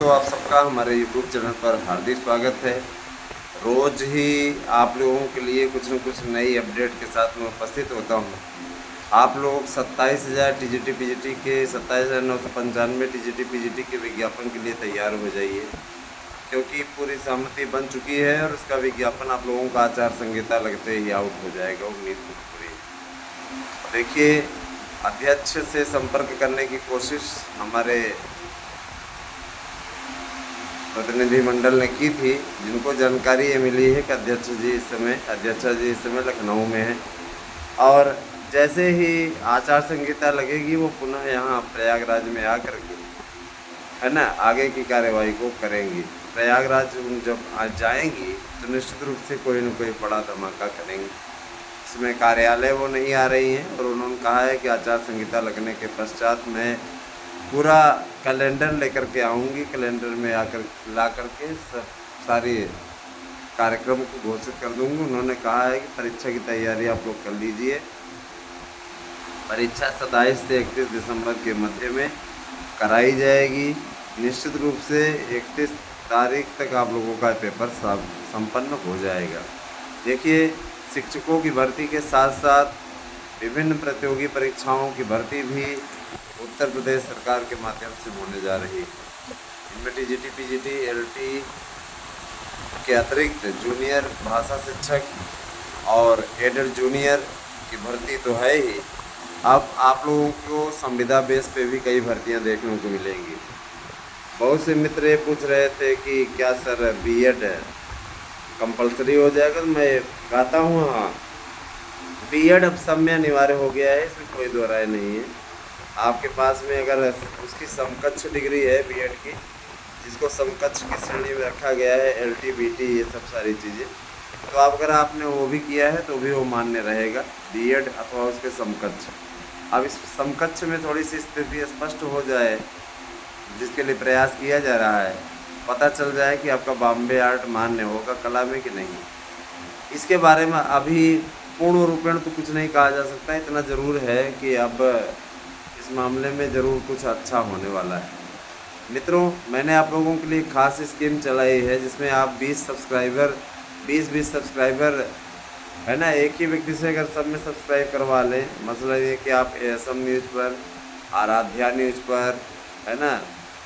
तो आप सबका हमारे YouTube चैनल पर हार्दिक स्वागत है। रोज़ ही आप लोगों के लिए कुछ न कुछ नई अपडेट के साथ मैं उपस्थित होता हूँ। आप लोग 27,000 टीजीटी पीजीटी के 27,995 टीजीटी पीजीटी के विज्ञापन के लिए तैयार हो जाइए, क्योंकि पूरी सहमति बन चुकी है और उसका विज्ञापन आप लोगों का आचार संहिता लगते ही आउट हो जाएगा। उम्मीद पूरी। देखिए, अध्यक्ष से संपर्क करने की कोशिश हमारे प्रतिनिधिमंडल ने की थी, जिनको जानकारी ये मिली है कि अध्यक्ष जी इस समय लखनऊ में हैं और जैसे ही आचार संहिता लगेगी वो पुनः यहाँ प्रयागराज में आकर के आगे की कार्यवाही को करेंगी। प्रयागराज जब आज जाएंगी तो निश्चित रूप से कोई न कोई बड़ा धमाका करेंगी। इसमें कार्यालय वो नहीं आ रही हैं और उन्होंने कहा है कि आचार संहिता लगने के पश्चात मैं पूरा कैलेंडर लेकर के आऊँगी, कैलेंडर में आकर ला कर के सब सारे कार्यक्रम को घोषित कर दूँगी। उन्होंने कहा है कि परीक्षा की तैयारी आप लोग कर लीजिए। परीक्षा 27 से 31 दिसंबर के मध्य में कराई जाएगी। निश्चित रूप से 31 तारीख तक आप लोगों का पेपर संपन्न हो जाएगा। देखिए, शिक्षकों की भर्ती के साथ साथ विभिन्न प्रतियोगी परीक्षाओं की भर्ती भी उत्तर प्रदेश सरकार के माध्यम से होने जा रही है। इनमें टीजीटी पीजीटी एलटी के अतिरिक्त जूनियर भाषा शिक्षक और एडेड जूनियर की भर्ती तो है ही। अब आप लोगों को संविदा बेस पे भी कई भर्तियां देखने को मिलेंगी। बहुत से मित्र ये पूछ रहे थे कि क्या सर बीएड कंपलसरी हो जाएगा, तो मैं कहता हूँ हाँ, बीएड अब सब में अनिवार्य हो गया है, इसमें कोई दो राय नहीं है। आपके पास में अगर उसकी समकक्ष डिग्री है बीएड की, जिसको समकक्ष की श्रेणी में रखा गया है, एलटी बीटी ये सब सारी चीज़ें, तो आप अगर आपने वो भी किया है तो भी वो मान्य रहेगा, बीएड अथवा उसके समकक्ष। अब इस समकक्ष में थोड़ी सी स्थिति स्पष्ट हो जाए, जिसके लिए प्रयास किया जा रहा है, पता चल जाए कि आपका बॉम्बे आर्ट मान्य होगा कला में कि नहीं। इसके बारे में अभी पूर्ण रूपेण तो कुछ नहीं कहा जा सकता। इतना ज़रूर है कि अब इस मामले में ज़रूर कुछ अच्छा होने वाला है। मित्रों, मैंने आप लोगों के लिए खास स्कीम चलाई है, जिसमें आप 20 सब्सक्राइबर एक ही व्यक्ति से अगर सब में सब्सक्राइब करवा लें, मसला ये कि आप एएसएम न्यूज़ पर, आराध्या न्यूज़ पर,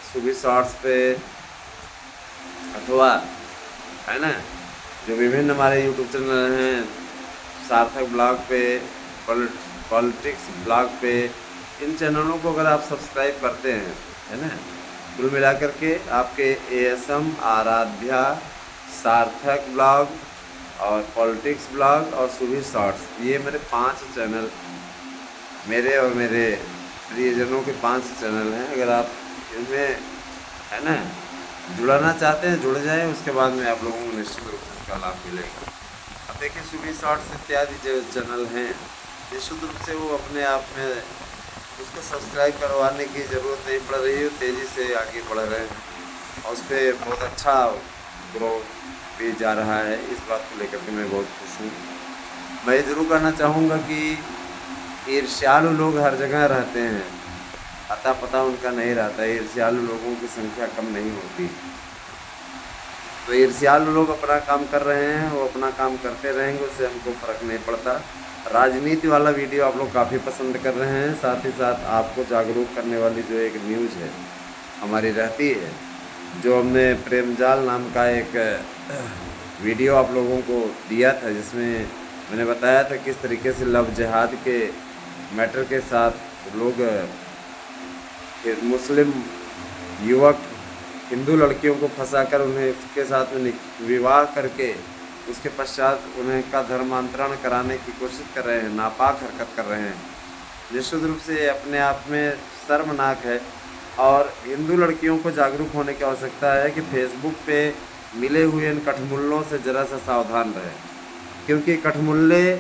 सुबह शॉर्ट्स पे, अथवा जो विभिन्न हमारे यूट्यूब चैनल हैं, सार्थक ब्लॉग पे, पॉलिटिक्स ब्लॉग पे, इन चैनलों को अगर आप सब्सक्राइब करते हैं, कुल मिला करके आपके एएसएम, आराध्या, सार्थक ब्लॉग और पॉलिटिक्स ब्लॉग और सुबह शॉर्ट्स, ये मेरे 5 चैनल, मेरे और मेरे प्रियजनों के 5 चैनल हैं। अगर आप इनमें जुड़ना चाहते हैं, जुड़ जाएं। उसके बाद में आप लोगों को निश्चित रूप से इसका लाभ मिलेगा। अब देखिए, सुबह शॉर्ट्स इत्यादि जो चैनल हैं, निश्चित रूप से वो अपने आप में उसको सब्सक्राइब करवाने की ज़रूरत नहीं पड़ रही है, तेज़ी से आगे बढ़ रहे हैं और उस पर बहुत अच्छा ग्रो भी जा रहा है। इस बात को लेकर के मैं बहुत खुश हूँ। मैं ये ज़रूर कहना चाहूँगा कि ईर्ष्यालु लोग हर जगह रहते हैं, अता पता उनका नहीं रहता। ईर्ष्यालु लोगों की संख्या कम नहीं होती। तो ईर्ष्यालु लोग अपना काम कर रहे हैं, वो अपना काम करते रहेंगे, उससे हमको फ़र्क नहीं पड़ता। राजनीति वाला वीडियो आप लोग काफ़ी पसंद कर रहे हैं, साथ ही साथ आपको जागरूक करने वाली जो एक न्यूज़ है हमारी रहती है, जो हमने प्रेमजाल नाम का एक वीडियो आप लोगों को दिया था, जिसमें मैंने बताया था किस तरीके से लव जिहाद के मैटर के साथ लोग मुस्लिम युवक हिंदू लड़कियों को फंसाकर उन्हें उसके साथ विवाह करके उसके पश्चात उन्हें का धर्मांतरण कराने की कोशिश कर रहे हैं, नापाक हरकत कर रहे हैं। निश्चित रूप से अपने आप में शर्मनाक है और हिंदू लड़कियों को जागरूक होने की आवश्यकता है कि फेसबुक पे मिले हुए इन कठमुल्लों से ज़रा सा सावधान रहें, क्योंकि कठमुल्ले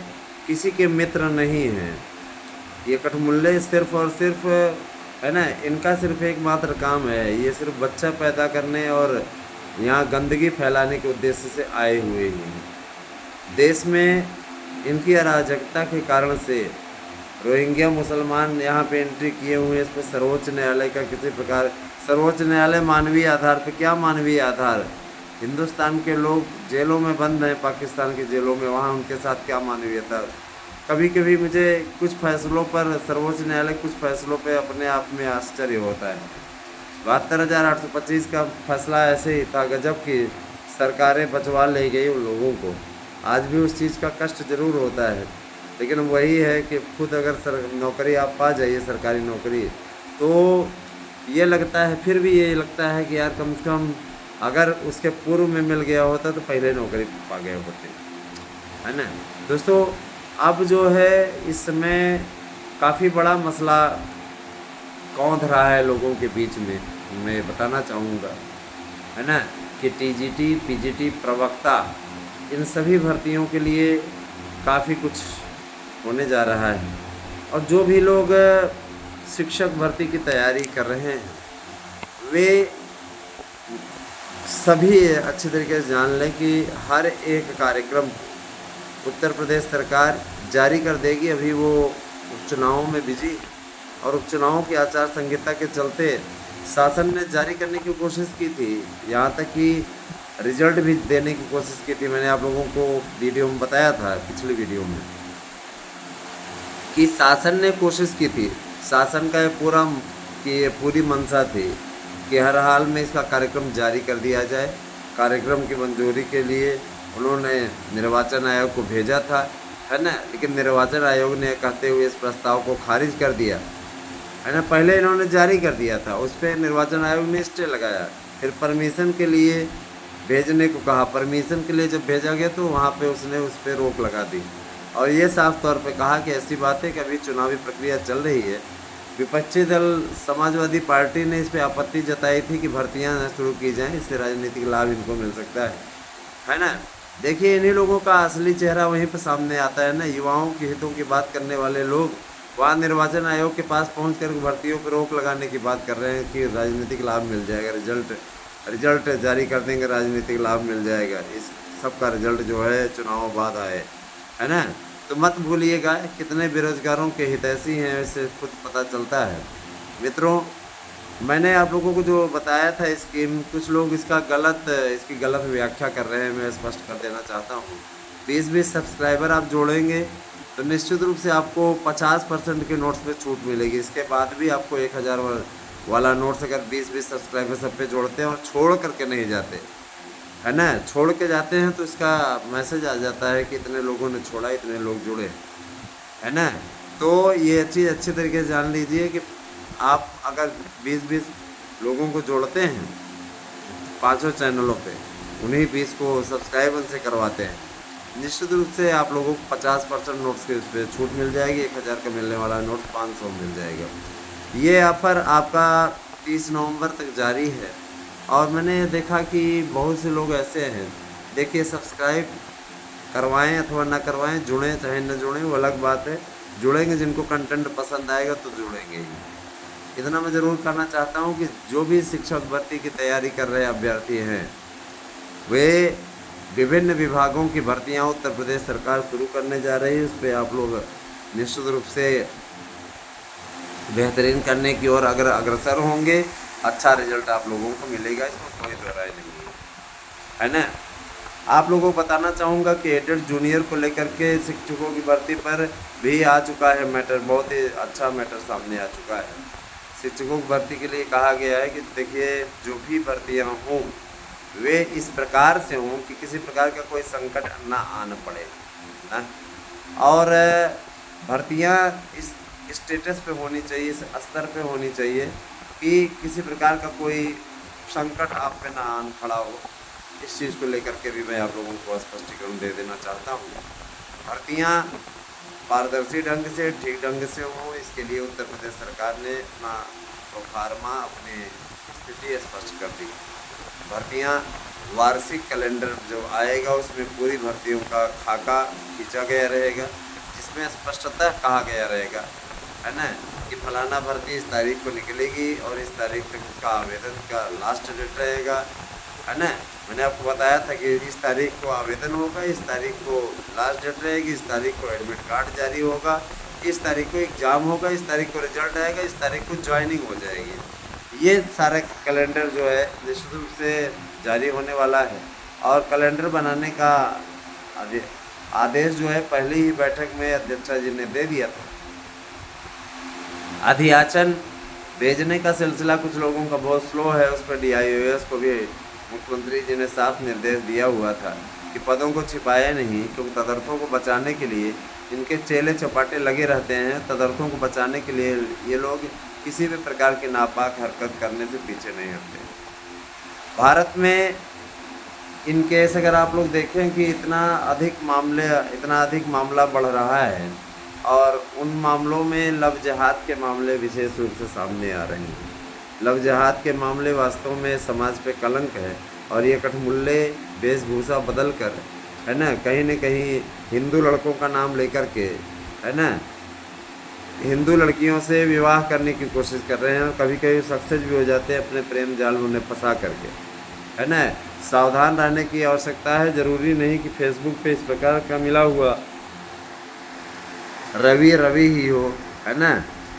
किसी के मित्र नहीं हैं। ये कठमुल्ले सिर्फ़ और सिर्फ इनका सिर्फ एकमात्र काम है, ये सिर्फ बच्चा पैदा करने और यहाँ गंदगी फैलाने के उद्देश्य से आए हुए हैं। देश में इनकी अराजकता के कारण से रोहिंग्या मुसलमान यहाँ पे एंट्री किए हुए हैं, इस पर सर्वोच्च न्यायालय का किसी प्रकार, सर्वोच्च न्यायालय मानवीय आधार पे, क्या मानवीय आधार? हिंदुस्तान के लोग जेलों में बंद हैं, पाकिस्तान की जेलों में, वहाँ उनके साथ क्या मानवीयता? कभी कभी मुझे कुछ फैसलों पर, सर्वोच्च न्यायालय कुछ फैसलों पे अपने आप में आश्चर्य होता है। 72,825 का फैसला ऐसे ही था, गजब की सरकारें बचवा ले गई उन लोगों को। आज भी उस चीज़ का कष्ट ज़रूर होता है, लेकिन वही है कि खुद अगर नौकरी आप पा जाइए, सरकारी नौकरी, तो ये लगता है, फिर भी ये लगता है कि यार कम से कम अगर उसके पूर्व में मिल गया होता तो पहले नौकरी पा गए होते, है ना। दोस्तों, अब जो है इस समय काफ़ी बड़ा मसला कौंध रहा है लोगों के बीच में, मैं बताना चाहूँगा, है ना, कि टीजीटी, पीजीटी, प्रवक्ता, इन सभी भर्तियों के लिए काफ़ी कुछ होने जा रहा है। और जो भी लोग शिक्षक भर्ती की तैयारी कर रहे हैं, वे सभी अच्छे तरीके से जान लें कि हर एक कार्यक्रम उत्तर प्रदेश सरकार जारी कर देगी। अभी वो उपचुनावों में बिजी, और उपचुनावों की आचार संहिता के चलते शासन ने जारी करने की कोशिश की थी, यहाँ तक कि रिजल्ट भी देने की कोशिश की थी। मैंने आप लोगों को वीडियो में बताया था, पिछली वीडियो में, कि शासन ने कोशिश की थी, शासन का ये पूरी मंशा थी कि हर हाल में इसका कार्यक्रम जारी कर दिया जाए। कार्यक्रम की मंजूरी के लिए उन्होंने निर्वाचन आयोग को भेजा था, है ना, लेकिन निर्वाचन आयोग ने कहते हुए इस प्रस्ताव को खारिज कर दिया, है ना। पहले इन्होंने जारी कर दिया था, उस पर निर्वाचन आयोग ने स्टे लगाया, फिर परमिशन के लिए भेजने को कहा। परमिशन के लिए जब भेजा गया तो वहाँ पे उसने उस पर रोक लगा दी, और ये साफ तौर पे कहा कि ऐसी बात है कि अभी चुनावी प्रक्रिया चल रही है। विपक्षी दल समाजवादी पार्टी ने इस पर आपत्ति जताई थी कि भर्तियां शुरू की जाएं, इससे राजनीतिक लाभ इनको मिल सकता है ना। देखिए, इन्हीं लोगों का असली चेहरा वहीं पर सामने आता है ना। युवाओं के हितों की बात करने वाले लोग वहाँ निर्वाचन आयोग के पास पहुँच कर भर्तियों पर रोक लगाने की बात कर रहे हैं कि राजनीतिक लाभ मिल जाएगा, रिजल्ट जारी कर देंगे, राजनीतिक लाभ मिल जाएगा। इस सब का रिजल्ट जो है चुनाव बाद आए, है ना। तो मत भूलिएगा, कितने बेरोजगारों के हितैषी हैं इससे खुद पता चलता है। मित्रों, मैंने आप लोगों को जो बताया था स्कीम, कुछ लोग इसकी गलत व्याख्या कर रहे हैं, मैं स्पष्ट कर देना चाहता हूँ। 20-20 सब्सक्राइबर आप जोड़ेंगे तो निश्चित रूप से आपको 50% के नोट्स पे छूट मिलेगी। इसके बाद भी आपको 1000 वाला नोट्स अगर 20-20 सब्सक्राइबर सब पे जोड़ते हैं और छोड़ करके नहीं जाते, है ना, छोड़ के जाते हैं तो इसका मैसेज आ जाता है कि इतने लोगों ने छोड़ा, इतने लोग जुड़े, है ना। तो ये चीज़ अच्छे तरीके से जान लीजिए कि आप अगर 20-20 लोगों को जोड़ते हैं 5 चैनलों पे, उन्हीं 20 को सब्सक्राइब उनसे करवाते हैं, निश्चित रूप से आप लोगों को 50% नोट्स के उस पर छूट मिल जाएगी। 1000 का मिलने वाला नोट 500 मिल जाएगा। ये ऑफ़र आपका 30 नवंबर तक जारी है। और मैंने देखा कि बहुत से लोग ऐसे हैं, देखिए, सब्सक्राइब करवाएं अथवा ना करवाएं, जुड़ें चाहे न जुड़ें, वो अलग बात है। जुड़ेंगे, जिनको कंटेंट पसंद आएगा तो जुड़ेंगे ही। इतना मैं ज़रूर करना चाहता हूं कि जो भी शिक्षक भर्ती की तैयारी कर रहे अभ्यर्थी हैं, वे विभिन्न विभागों की भर्तियां उत्तर प्रदेश सरकार शुरू करने जा रही है, उस पर आप लोग निश्चित रूप से बेहतरीन करने की ओर अगर अग्रसर होंगे, अच्छा रिजल्ट आप लोगों को मिलेगा, इसमें कोई दो राय नहीं है ना। आप लोगों को बताना चाहूँगा कि एडेड जूनियर को लेकर के शिक्षकों की भर्ती पर भी आ चुका है मैटर, बहुत ही अच्छा मैटर सामने आ चुका है। शिक्षकों की भर्ती के लिए कहा गया है कि देखिए, जो भी भर्तियाँ हों वे इस प्रकार से हों कि किसी प्रकार का कोई संकट ना आना पड़े ना, और भर्तियाँ इस स्टेटस पे होनी चाहिए, इस स्तर पे होनी चाहिए कि किसी प्रकार का कोई संकट आप पे ना आन खड़ा हो। इस चीज़ को लेकर के भी मैं आप लोगों को स्पष्टीकरण दे देना चाहता हूँ। भर्तियाँ पारदर्शी ढंग से, ठीक ढंग से हों, इसके लिए उत्तर प्रदेश सरकार ने अपना प्रोफार्मा, अपनी स्थिति स्पष्ट कर दी। भर्तियाँ वार्षिक कैलेंडर जो आएगा उसमें पूरी भर्तियों का खाका खींचा गया रहेगा, जिसमें स्पष्टतः कहा गया रहेगा, है ना, कि फलाना भर्ती इस तारीख को निकलेगी और इस तारीख तक उसका आवेदन का लास्ट डेट रहेगा, है ना। मैंने आपको बताया था कि इस तारीख को आवेदन होगा, इस तारीख को लास्ट डेट रहेगी, इस तारीख को एडमिट कार्ड जारी होगा, इस तारीख को एग्ज़ाम होगा, इस तारीख को रिजल्ट आएगा, इस तारीख को ज्वाइनिंग हो जाएगी। ये सारा कैलेंडर जो है निश्चित रूप से जारी होने वाला है। और कैलेंडर बनाने का आदेश जो है पहली ही बैठक में अध्यक्षा जी ने दे दिया था। अधियाचन भेजने का सिलसिला कुछ लोगों का बहुत स्लो है, उस पर DIOS को भी मुख्यमंत्री जी ने साफ निर्देश दिया हुआ था कि पदों को छिपाया नहीं, क्योंकि तदर्थों को बचाने के लिए इनके चेले चपाटे लगे रहते हैं। तदर्थों को बचाने के लिए ये लोग किसी भी प्रकार की नापाक हरकत करने से पीछे नहीं हटते। भारत में इन केस अगर आप लोग देखें कि इतना अधिक मामला बढ़ रहा है, और उन मामलों में लव जिहाद के मामले विशेष रूप से सामने आ रहे हैं। लव जिहाद के मामले वास्तव में समाज पे कलंक है, और ये कठमुल्ले वेशभूषा बदल कर, है ना, कहीं न कहीं हिंदू लड़कों का नाम लेकर के, है ना, हिंदू लड़कियों से विवाह करने की कोशिश कर रहे हैं, और कभी कभी सक्सेस भी हो जाते हैं अपने प्रेम जाल में उन्हें फंसा करके, है ना। सावधान रहने की आवश्यकता है। ज़रूरी नहीं कि फेसबुक पे इस प्रकार का मिला हुआ रवि ही हो, है ना,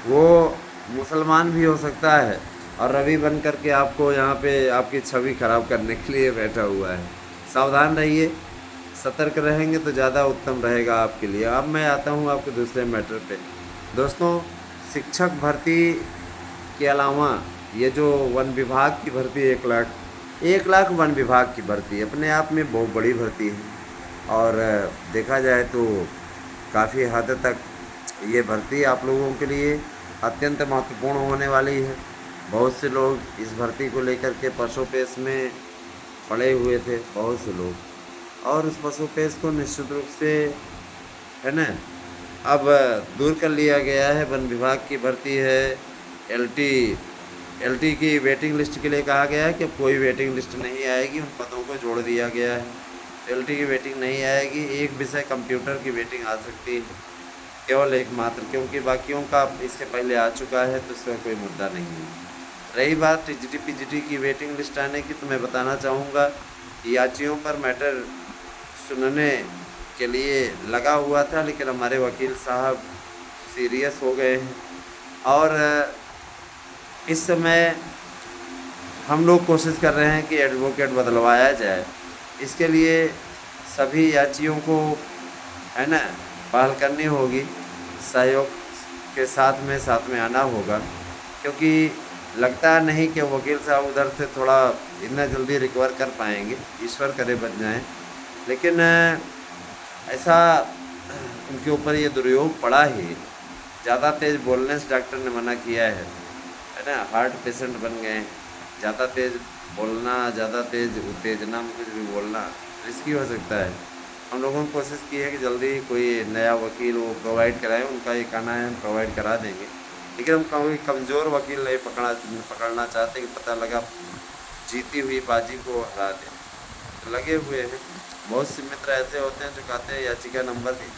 वो मुसलमान भी हो सकता है, और रवि बन करके आपको यहाँ पे आपकी छवि खराब करने के लिए बैठा हुआ है। सावधान रहिए, सतर्क रहेंगे तो ज़्यादा उत्तम रहेगा आपके लिए। अब मैं आता हूँ आपके दूसरे मैटर पे। दोस्तों, शिक्षक भर्ती के अलावा ये जो वन विभाग की भर्ती 1 लाख वन विभाग की भर्ती अपने आप में बहुत बड़ी भर्ती है, और देखा जाए तो काफ़ी हद तक ये भर्ती आप लोगों के लिए अत्यंत महत्वपूर्ण होने वाली है। बहुत से लोग इस भर्ती को लेकर के पशुपेश में पड़े हुए थे, बहुत से लोग, और उस पशुपेश को निश्चित रूप से, है ना, अब दूर कर लिया गया है। वन विभाग की भर्ती है। LT की वेटिंग लिस्ट के लिए कहा गया है कि अब कोई वेटिंग लिस्ट नहीं आएगी, उन पदों को जोड़ दिया गया है। LT की वेटिंग नहीं आएगी। एक विषय कंप्यूटर की वेटिंग आ सकती है, केवल एकमात्र, क्योंकि बाकियों का इससे पहले आ चुका है, तो इसका कोई मुद्दा नहीं है। रही बात TGT PGT की वेटिंग लिस्ट आने की, तो मैं बताना चाहूँगा कि याचियों पर मैटर सुनने के लिए लगा हुआ था, लेकिन हमारे वकील साहब सीरियस हो गए हैं, और इस समय हम लोग कोशिश कर रहे हैं कि एडवोकेट बदलवाया जाए। इसके लिए सभी याचियों को, है ना, पहल करनी होगी, सहयोग के साथ में आना होगा, क्योंकि लगता नहीं कि वकील साहब उधर से थोड़ा इतना जल्दी रिकवर कर पाएंगे, ईश्वर करे बच जाएँ। लेकिन ऐसा उनके ऊपर ये दुर्योग पड़ा ही, ज़्यादा तेज़ बोलने से डॉक्टर ने मना किया है ना, हार्ट पेशेंट बन गए हैं। ज़्यादा तेज़ बोलना, ज़्यादा तेज़ उत्तेजना में कुछ भी बोलना रिस्की हो सकता है। हम लोगों ने कोशिश की है कि जल्दी कोई नया वकील वो प्रोवाइड कराएं, उनका ये कहना है हम प्रोवाइड करा देंगे, लेकिन हम कोई कमज़ोर वकील नहीं पकड़ना चाहते कि पता लगा जीती हुई बाजी को हरा दें, तो लगे हुए हैं। बहुत से मित्र ऐसे होते हैं जो कहते हैं याचिका नंबर दें,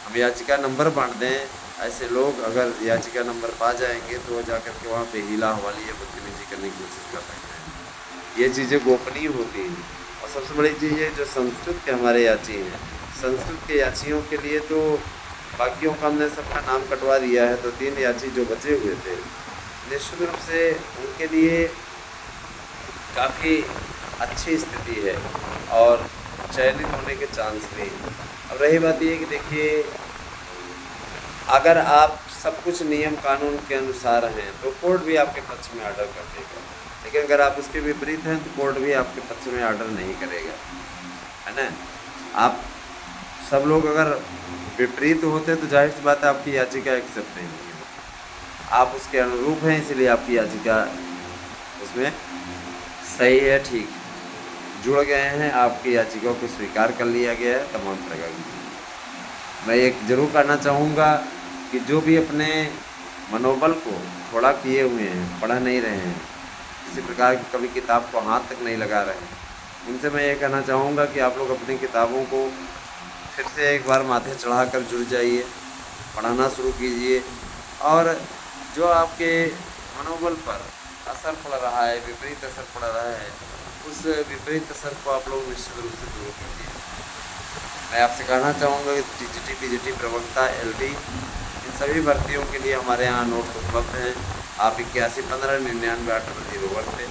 हम याचिका नंबर बांट दें। ऐसे लोग अगर याचिका नंबर पा जाएंगे तो वो जाकर के वहाँ पे हीला हवाली या बदतमीजी करने की कोशिश कर सकते हैं। ये चीज़ें गोपनीय होती हैं। और सबसे बड़ी चीज़ है जो संस्कृत के हमारे याची हैं, संस्कृत के याचियों के लिए तो बाकियों का हमने सबका नाम कटवा दिया है, तो 3 याची जो बचे हुए थे निश्चित रूप से उनके लिए काफ़ी अच्छी स्थिति है और चयनित होने के चांस भी। अब रही बात ये कि देखिए, अगर आप सब कुछ नियम कानून के अनुसार हैं तो कोर्ट भी आपके पक्ष में ऑर्डर कर देगा, लेकिन अगर आप उसके विपरीत हैं तो कोर्ट भी आपके पक्ष में ऑर्डर नहीं करेगा, है ना। आप सब लोग अगर विपरीत होते तो जाहिर सी बात है आपकी याचिका एक्सेप्ट नहीं होगी। आप उसके अनुरूप हैं, इसलिए आपकी याचिका उसमें सही है, ठीक जुड़ गए हैं, आपकी याचिका को स्वीकार कर लिया गया है तमाम प्रकार की। मैं एक जरूर कहना चाहूँगा कि जो भी अपने मनोबल को थोड़ा किए हुए हैं, पढ़ नहीं रहे हैं, किसी प्रकार की कभी किताब को हाथ तक नहीं लगा रहे हैं, उनसे मैं ये कहना चाहूँगा कि आप लोग अपनी किताबों को फिर से एक बार माथे चढ़ाकर जुड़ जाइए, पढ़ाना शुरू कीजिए, और जो आपके मनोबल पर असर पड़ रहा है, विपरीत असर पड़ रहा है, उस विपरीत असर को आप लोग निश्चित रूप से दूर कीजिए। मैं आपसे कहना चाहूँगा कि TGT PGT प्रवक्ता LD सभी भर्तियों के लिए हमारे यहाँ नोट्स उपलब्ध हैं। आप 8115998001 पे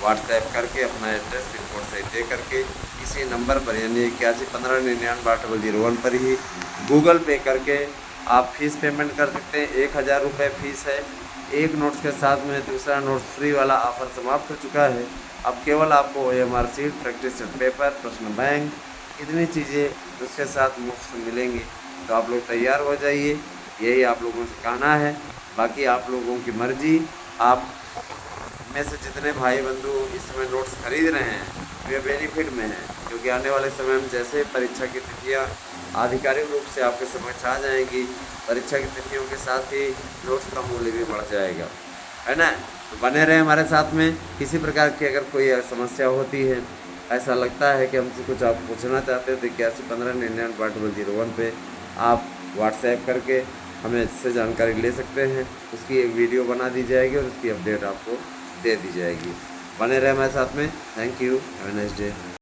व्हाट्सएप करके अपना एड्रेस पिन कोड सही दे करके इसी नंबर पर यानी 8115998001 पर ही गूगल पे करके आप फीस पेमेंट कर सकते हैं। 1000 रुपये फ़ीस है। एक नोट्स के साथ में दूसरा नोट्स फ्री वाला ऑफ़र समाप्त हो चुका है। अब केवल आपको OMR sheet, practice set paper, प्रश्न बैंक, इतनी चीज़ें उसके साथ मुफ्त मिलेंगी। तो आप लोग तैयार हो जाइए, यही आप लोगों से कहना है। बाकी आप लोगों की मर्ज़ी। आप में से जितने भाई बंधु इस समय नोट्स खरीद रहे हैं वे बेनिफिट में हैं, क्योंकि आने वाले समय में जैसे परीक्षा की तिथियाँ आधिकारिक रूप से आपके समक्ष आ जाएंगी, परीक्षा की तिथियों के साथ ही नोट्स का मूल्य भी बढ़ जाएगा, है ना। तो बने रहें हमारे साथ में। किसी प्रकार की अगर कोई समस्या होती है, ऐसा लगता है कि हमसे कुछ आप पूछना चाहते हैं, तो 8115998001 पे आप व्हाट्सएप करके हमें इससे जानकारी ले सकते हैं। उसकी एक वीडियो बना दी जाएगी और उसकी अपडेट आपको दे दी जाएगी। बने रहे हमारे साथ में। Thank you. Have a nice day.